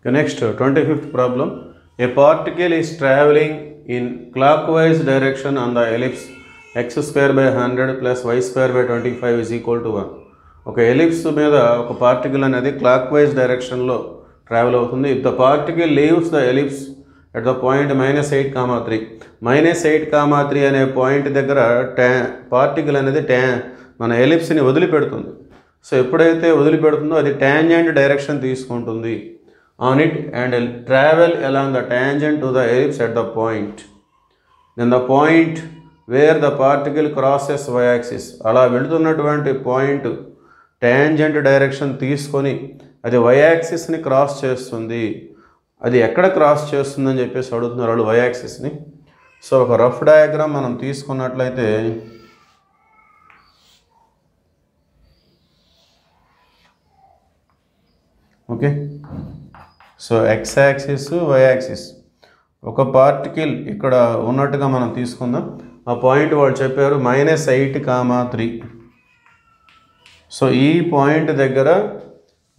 Okay, next 25th problem. A particle is traveling in clockwise direction on the ellipse x square by 100 plus y square by 25 is equal to 1. ఒక ellipse మీద ఒక particle అనేది clockwise డైరెక్షన్లో travel అవుతుంది. If the particle leaves the ellipse at the point -8,3 -8,3 అనే point దగ్గర particle అనేది మన ఎలిప్స్ని వదిలిపెడుతుంది. సో ఎప్పుడైతే వదిలిపెడుతుందో అది ట్యాంజెంట్ డైరెక్షన్ తీసుకుంటుంది on it and travel along the tangent to the ellipse at the point. Then the point where the particle crosses y-axis, అలా వెళుతున్నటువంటి point tangent direction తీసుకొని అది y-axisని క్రాస్ చేస్తుంది. అది ఎక్కడ క్రాస్ చేస్తుందని చెప్పేసి అడుగుతున్నారు వాళ్ళు y-axisని. సో ఒక రఫ్ డయాగ్రామ్ మనం తీసుకున్నట్లయితే okay, so x axis y axis ఒక పార్టికల్ ఇక్కడ ఉన్నట్టుగా మనం తీసుకుందాం. ఆ పాయింట్ వాళ్ళు చెప్పారు -8,3. సో ఈ పాయింట్ దగ్గర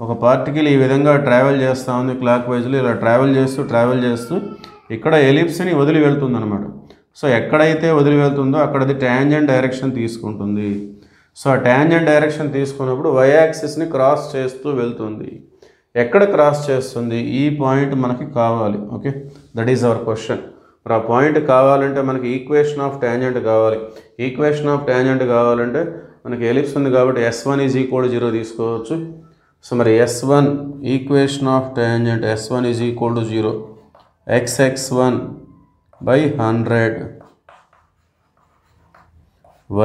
ఒక పార్టికల్ ఈ విధంగా ట్రావెల్ చేస్తూ ఉంది క్లాక్ వైజ్లో. ఇలా ట్రావెల్ చేస్తూ ఇక్కడ ఎలిప్స్ని వదిలి వెళ్తుంది అనమాట. సో ఎక్కడైతే వదిలి వెళ్తుందో అక్కడ అది ట్యాంజెంట్ డైరెక్షన్ తీసుకుంటుంది. సో ఆ ట్యాంజెంట్ డైరెక్షన్ తీసుకున్నప్పుడు y యాక్సిస్ని క్రాస్ చేస్తూ వెళ్తుంది. ఎక్కడ క్రాస్ చేస్తుంది? ఈ పాయింట్ మనకి కావాలి. Okay, that is our question. మరి ఆ పాయింట్ కావాలంటే మనకి ఈక్వేషన్ ఆఫ్ ట్యాంజెంట్ కావాలి. ఈక్వేషన్ ఆఫ్ ట్యాంజెంట్ కావాలంటే మనకి ఎలిప్స్ ఉంది కాబట్టి S1 = 0 తీసుకోవచ్చు. సో మరి S1 equation of tangent S1 = 0 x(x1) by 100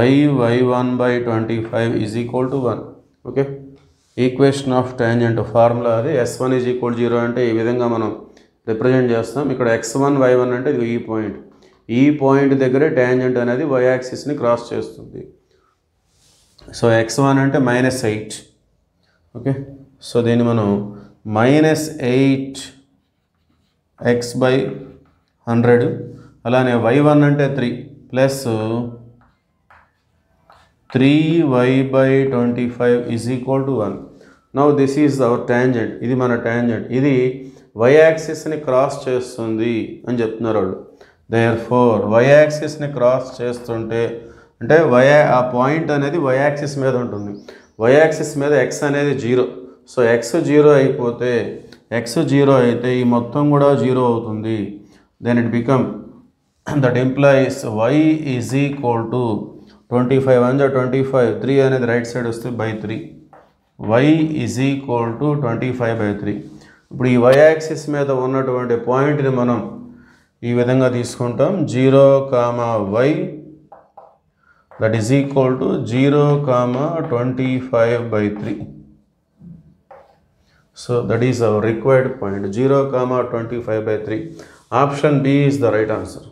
y(y1) by 25 = 1. Okay, equation of tangent formula అది. S1 = 0 అంటే ఈ విధంగా మనం రిప్రజెంట్ చేస్తాం. ఇక్కడ x1 y1 అంటే ఇది ఈ పాయింట్ దగ్గరే ట్యాంజెంట్ అనేది y యాక్సిస్ని క్రాస్ చేస్తుంది. సో x1 అంటే -8. ఓకే, సో దీన్ని మనం -8x/100, అలానే y1 అంటే 3 plus 3y/25 = 1. Now this is our tangent. ఇది మన ట్యాంజెంట్. ఇది y యాక్సిస్ని క్రాస్ చేస్తుంది అని చెప్తున్నారు వాళ్ళు. దేర్ఫోర్ y యాక్సిస్ని క్రాస్ చేస్తుంటే అంటే ఆ పాయింట్ అనేది y యాక్సిస్ మీద ఉంటుంది. y యాక్సిస్ మీద x అనేది 0. సో x 0 అయిపోతే ఈ మొత్తం కూడా 0 అవుతుంది. Then it become that implies y = 25 1 25, 3 అనేది రైట్ సైడ్ వస్తే by3, y = 25/3. ఇప్పుడు ఈ y యాక్సిస్ మీద ఉన్నటువంటి పాయింట్ని మనం ఈ విధంగా తీసుకుంటాం. 0, y that is equal to 0, 25/3. So that is our required point, 0, 25/3. Option B is the right answer.